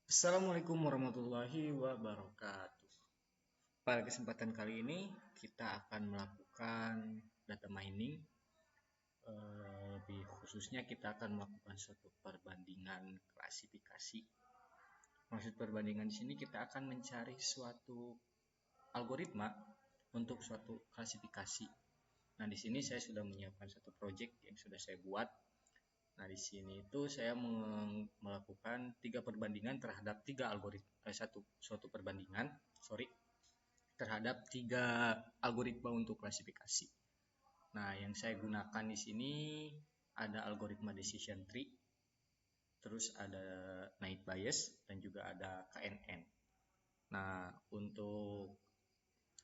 Assalamualaikum warahmatullahi wabarakatuh. Pada kesempatan kali ini kita akan melakukan data mining. Lebih khususnya kita akan melakukan suatu perbandingan klasifikasi. Maksud perbandingan di sini kita akan mencari suatu algoritma untuk suatu klasifikasi. Nah, di sini saya sudah menyiapkan satu project yang sudah saya buat. Nah, di sini itu saya melakukan tiga perbandingan terhadap tiga algoritma, suatu perbandingan, terhadap tiga algoritma untuk klasifikasi. Nah, yang saya gunakan di sini ada algoritma decision tree, terus ada night bias, dan juga ada KNN. Nah, untuk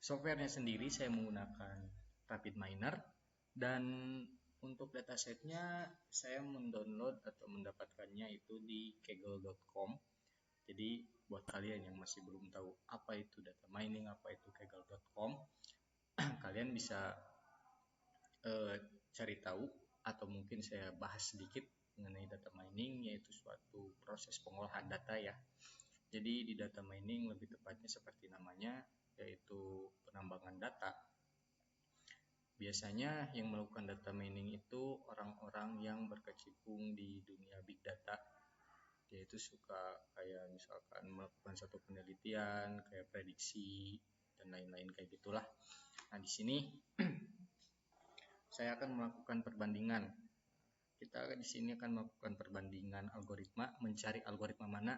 softwarenya sendiri saya menggunakan RapidMiner, dan untuk datasetnya saya mendownload atau mendapatkannya itu di kaggle.com. Jadi buat kalian yang masih belum tahu apa itu data mining, apa itu kaggle.com, kalian bisa cari tahu, atau mungkin saya bahas sedikit mengenai data mining, yaitu suatu proses pengolahan data ya. Jadi di data mining lebih tepatnya seperti namanya, yaitu penambangan data. Biasanya yang melakukan data mining itu orang-orang yang berkecimpung di dunia big data. Dia itu suka kayak misalkan melakukan satu penelitian, kayak prediksi dan lain-lain kayak gitulah. Nah, di sini saya akan melakukan perbandingan. Kita di sini akan melakukan perbandingan algoritma, mencari algoritma mana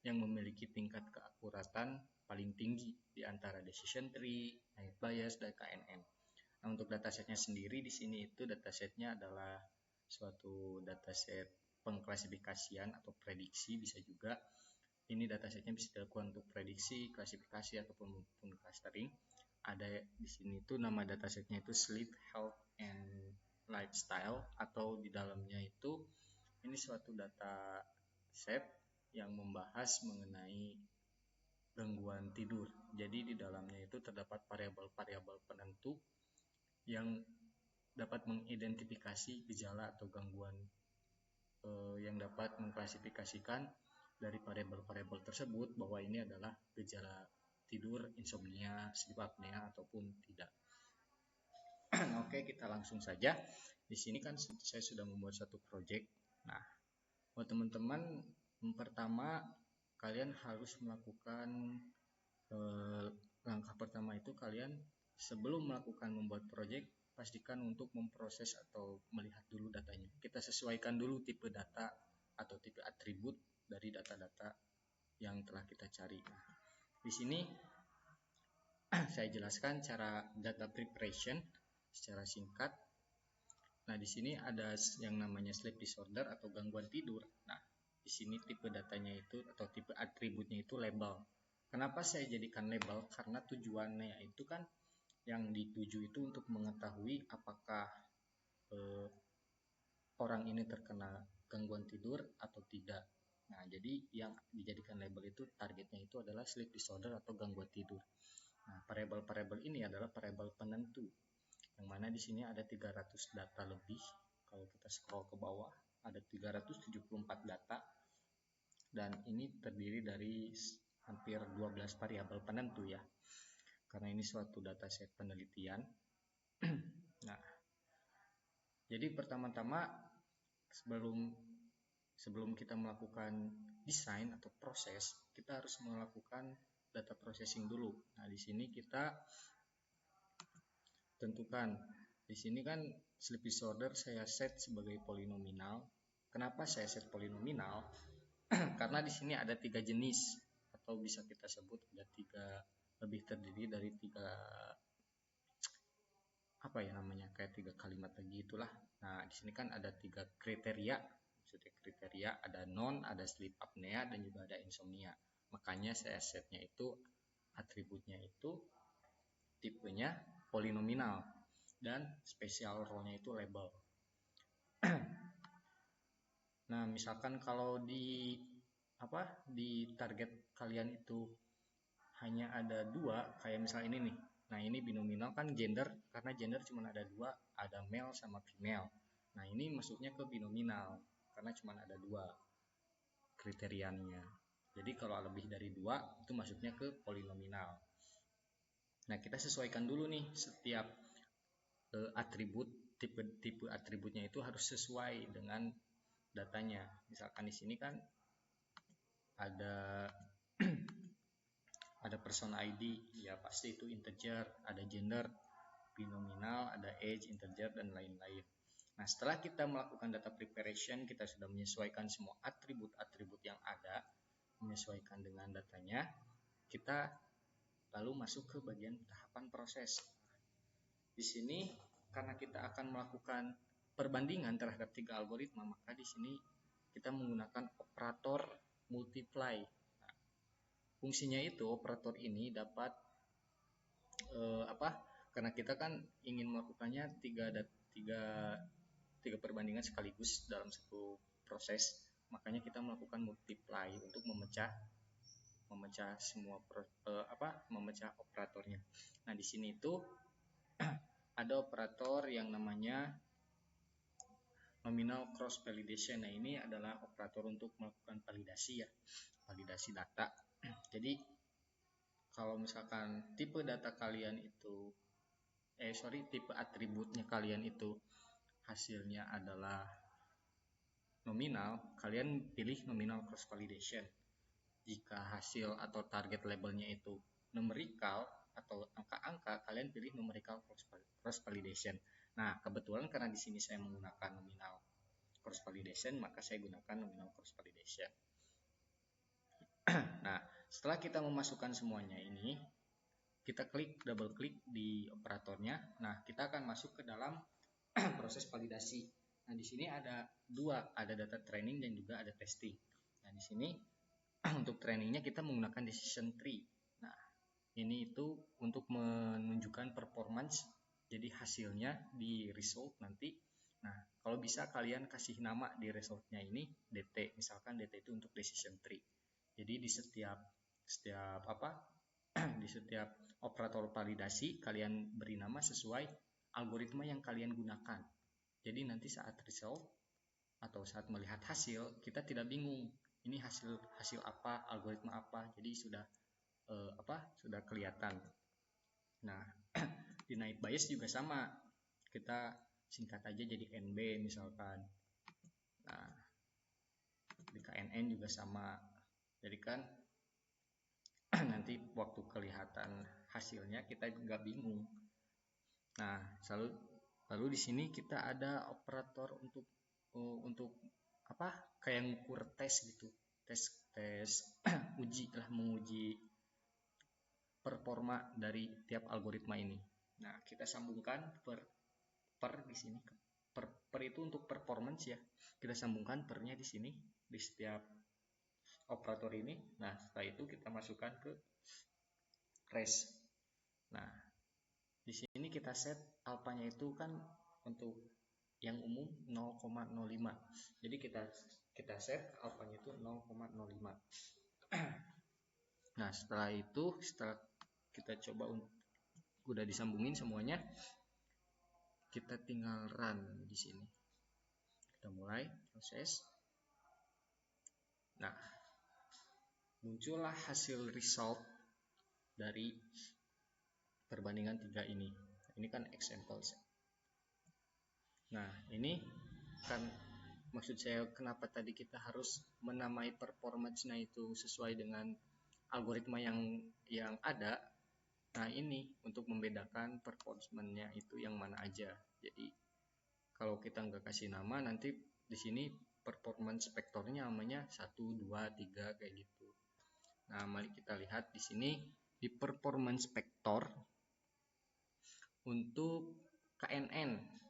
yang memiliki tingkat keakuratan paling tinggi di antara decision tree, night bias, dan KNN. Nah, untuk datasetnya sendiri di sini itu datasetnya adalah suatu dataset pengklasifikasian atau prediksi bisa juga. Ini datasetnya bisa dilakukan untuk prediksi, klasifikasi ataupun clustering. Ada di sini itu nama datasetnya itu sleep, health, and lifestyle, atau di dalamnya itu ini suatu data set yang membahas mengenai gangguan tidur. Jadi di dalamnya itu terdapat variabel-variabel penentu yang dapat mengidentifikasi gejala atau gangguan yang dapat mengklasifikasikan dari variabel-variabel tersebut bahwa ini adalah gejala tidur, insomnia, sleep apnea ataupun tidak. Oke, kita langsung saja. Di sini kan saya sudah membuat satu project. Nah, buat teman-teman, yang pertama kalian harus melakukan langkah pertama itu kalian sebelum membuat project, pastikan untuk memproses atau melihat dulu datanya. Kita sesuaikan dulu tipe data atau tipe atribut dari data-data yang telah kita cari. Nah, di sini saya jelaskan cara data preparation secara singkat. Nah, di sini ada yang namanya sleep disorder atau gangguan tidur. Nah, di sini tipe datanya itu atau tipe atributnya itu label. Kenapa saya jadikan label? Karena tujuannya itu kan yang dituju itu untuk mengetahui apakah orang ini terkena gangguan tidur atau tidak. Nah, jadi yang dijadikan label itu targetnya itu adalah sleep disorder atau gangguan tidur. Nah, variabel-variabel ini adalah variabel penentu, yang mana di sini ada 300 data lebih. Kalau kita scroll ke bawah, ada 374 data, dan ini terdiri dari hampir 12 variabel penentu ya, karena ini suatu dataset penelitian. Nah, jadi pertama-tama sebelum kita melakukan desain atau proses, kita harus melakukan data processing dulu. Nah, di sini kita tentukan. Di sini kan sleep disorder saya set sebagai polinominal. Kenapa saya set polinominal? Karena di sini ada 3 jenis, atau bisa kita sebut ada 3, lebih terdiri dari 3 apa ya namanya, kayak 3 kalimat lagi itulah. Nah, di sini kan ada 3 kriteria. Maksudnya kriteria ada non, ada sleep apnea, dan juga ada insomnia. Makanya saya setnya itu atributnya itu tipenya polinominal dan spesial role-nya itu label. Nah, misalkan kalau di target kalian itu hanya ada 2, kayak misal ini nih. Nah, ini binominal kan gender, karena gender cuma ada 2, ada male sama female. Nah, ini masuknya ke binominal karena cuma ada 2 kriterianya. Jadi kalau lebih dari 2 itu masuknya ke polinominal. Nah, kita sesuaikan dulu nih setiap atribut, tipe atributnya itu harus sesuai dengan datanya. Misalkan di sini kan ada ada person ID, ya pasti itu integer, ada gender, binominal, ada age, integer, dan lain-lain. Nah, setelah kita melakukan data preparation, kita sudah menyesuaikan semua atribut-atribut yang ada, menyesuaikan dengan datanya, kita lalu masuk ke bagian tahapan proses. Di sini karena kita akan melakukan perbandingan terhadap 3 algoritma, maka di sini kita menggunakan operator multiply. Nah, fungsinya itu operator ini dapat karena kita kan ingin melakukannya tiga perbandingan sekaligus dalam satu proses, makanya kita melakukan multiply untuk memecah semua memecah operatornya. Nah, di sini itu ada operator yang namanya nominal cross validation. Nah, ini adalah operator untuk melakukan validasi ya, validasi data. Jadi kalau misalkan tipe data kalian itu tipe atributnya kalian itu hasilnya adalah nominal, kalian pilih nominal cross validation. Jika hasil atau target labelnya itu numerical atau angka-angka, kalian pilih numerical cross validation. Nah, kebetulan karena di sini saya menggunakan nominal cross validation, maka saya gunakan nominal cross validation. Nah, setelah kita memasukkan semuanya ini, kita double klik di operatornya. Nah, kita akan masuk ke dalam proses validasi. Nah, di sini ada dua, ada data training dan juga ada testing. Nah, di sini untuk trainingnya kita menggunakan decision tree. Nah, ini itu untuk menunjukkan performance, jadi hasilnya di result nanti. Nah, kalau bisa kalian kasih nama di resultnya ini DT, misalkan DT itu untuk decision tree. Jadi di setiap di setiap operator validasi kalian beri nama sesuai algoritma yang kalian gunakan. Jadi nanti saat result atau saat melihat hasil, kita tidak bingung ini hasil apa, algoritma apa, jadi sudah sudah kelihatan. Nah, di naib Bayes juga sama, kita singkat aja jadi NB misalkan. Nah, di KNN juga sama, jadi kan nanti waktu kelihatan hasilnya kita nggak bingung. Nah, lalu di sini kita ada operator untuk kayak ngukur tes gitu, tes uji lah, menguji performa dari tiap algoritma ini. Nah, kita sambungkan per di sini, per itu untuk performance ya, kita sambungkan pernya di sini di setiap operator ini. Nah, setelah itu kita masukkan ke res. Nah, di sini kita set alfanya itu kan untuk yang umum 0,05. Jadi kita set alfanya itu 0,05. Nah, setelah kita coba udah disambungin semuanya, kita tinggal run di sini. Kita mulai proses. Nah, muncullah hasil result dari perbandingan 3 ini. Ini kan examples. Nah, ini kan maksud saya kenapa tadi kita harus menamai performance-nya itu sesuai dengan algoritma yang ada. Nah, ini untuk membedakan performance-nya itu yang mana aja. Jadi kalau kita nggak kasih nama, nanti di sini performance vektornya namanya 1, 2, 3 kayak gitu. Nah, mari kita lihat di sini di performance vektor untuk KNN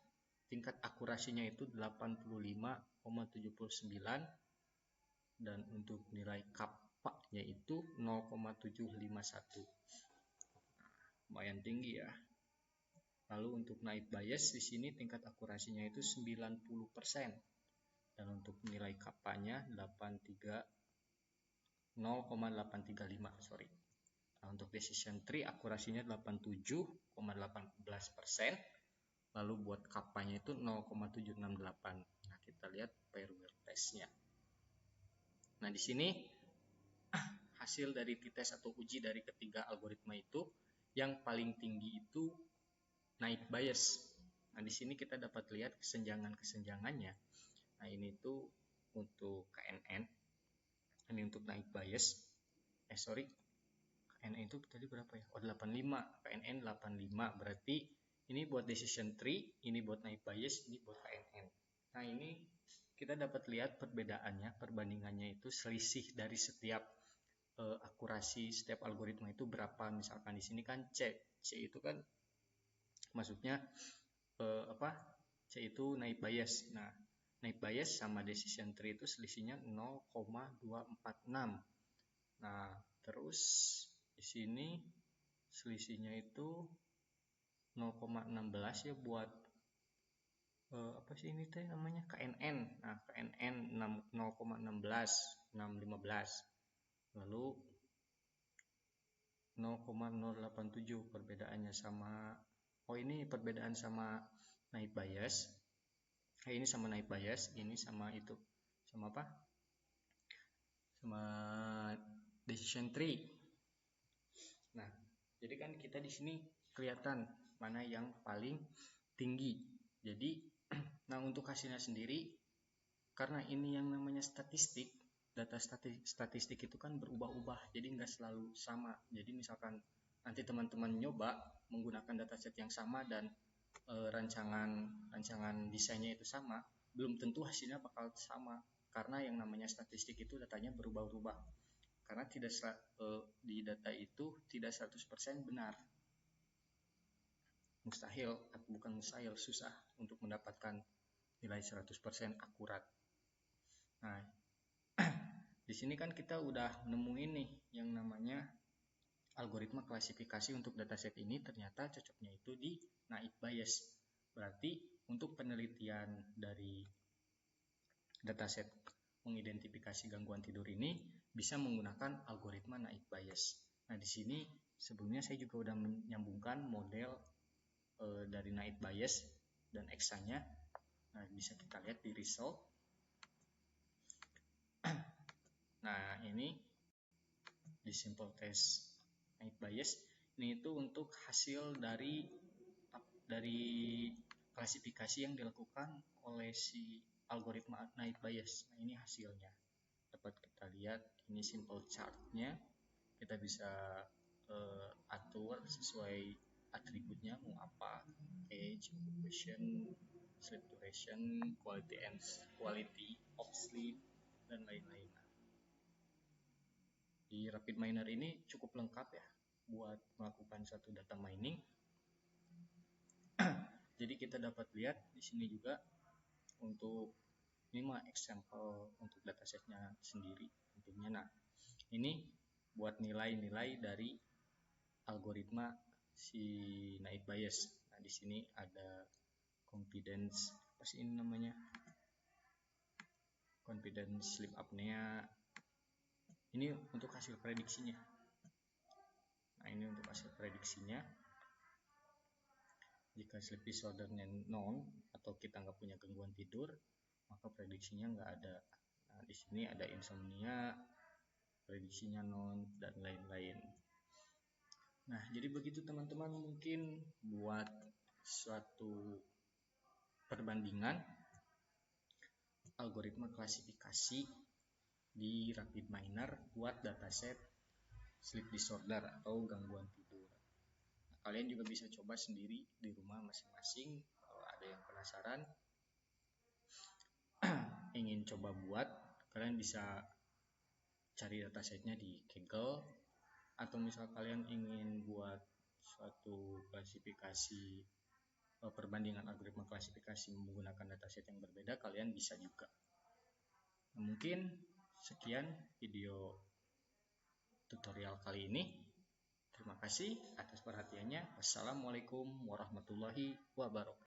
tingkat akurasinya itu 85,79 dan untuk nilai kappa-nya itu 0,751. Lumayan tinggi ya. Lalu untuk naib Bayes di sini tingkat akurasinya itu 90% dan untuk nilai kappa-nya 0,835, sorry. Nah, untuk decision tree akurasinya 87,18%. Lalu buat kappa-nya itu 0,768. Nah, kita lihat pairwise test-nya. Nah, di sini hasil dari t-test atau uji dari ketiga algoritma itu, yang paling tinggi itu naik bias. Nah, di sini kita dapat lihat kesenjangan-kesenjangannya. Nah, ini tuh untuk KNN. Ini untuk naik bias. KNN itu tadi berapa ya? Oh, 85. KNN 85. Berarti ini buat decision tree, ini buat naik bias, ini buat KNN. Nah, ini kita dapat lihat perbedaannya, perbandingannya itu selisih dari setiap akurasi setiap algoritma itu berapa. Misalkan di sini kan C itu kan maksudnya C itu naik bias. Nah, naik bias sama decision tree itu selisihnya 0,246. Nah, terus di sini selisihnya itu 0,16 ya buat apa sih ini teh namanya KNN. Nah, KNN 0,16, lalu 0,087 perbedaannya sama, ini perbedaan sama naik bias. Ini sama naik bias, ini sama itu, sama apa? Sama decision tree. Nah, jadi kan kita di sini kelihatan mana yang paling tinggi. Jadi, nah untuk hasilnya sendiri, karena ini yang namanya statistik, data statistik itu kan berubah-ubah, jadi nggak selalu sama. Jadi misalkan nanti teman-teman nyoba menggunakan dataset yang sama dan rancangan desainnya itu sama, belum tentu hasilnya bakal sama, karena yang namanya statistik itu datanya berubah-ubah. Karena tidak di data itu tidak 100% benar. Mustahil, bukan mustahil, susah untuk mendapatkan nilai 100% akurat. Nah, di sini kan kita udah nemuin nih yang namanya algoritma klasifikasi untuk dataset ini, ternyata cocoknya itu di naik bias. Berarti untuk penelitian dari dataset mengidentifikasi gangguan tidur ini bisa menggunakan algoritma naik bias. Nah, di sini sebelumnya saya juga udah menyambungkan model dari naik bias dan eksanya. Nah, bisa kita lihat di result. Nah, ini di simple test naik bias. Ini itu untuk hasil dari klasifikasi yang dilakukan oleh si algoritma naik bias. Nah, ini hasilnya. Dapat kita lihat, ini simple chartnya. Kita bisa atur sesuai atributnya mau apa, age, occupation, sleep duration, quality of sleep, dan lain-lain. Di RapidMiner ini cukup lengkap ya buat melakukan suatu data mining. Jadi kita dapat lihat di sini juga untuk ini mah example untuk datasetnya sendiri tentunya. Nah, ini buat nilai-nilai dari algoritma si naik bias. Nah, di sini ada confidence, apa sih ini namanya? Confidence sleep apnea. Ini untuk hasil prediksinya. Nah, ini untuk hasil prediksinya. Jika sleep disordernya non atau kita nggak punya gangguan tidur, maka prediksinya nggak ada. Nah, di sini ada insomnia, prediksinya non, dan lain-lain. Nah, jadi begitu teman-teman, mungkin buat suatu perbandingan algoritma klasifikasi di RapidMiner buat dataset sleep disorder atau gangguan tidur. Nah, kalian juga bisa coba sendiri di rumah masing-masing. Kalau ada yang penasaran ingin coba buat, kalian bisa cari datasetnya di Kaggle, atau misal kalian ingin buat suatu klasifikasi perbandingan algoritma klasifikasi menggunakan dataset yang berbeda, kalian bisa juga. Nah, mungkin sekian video tutorial kali ini. Terima kasih atas perhatiannya. Wassalamualaikum warahmatullahi wabarakatuh.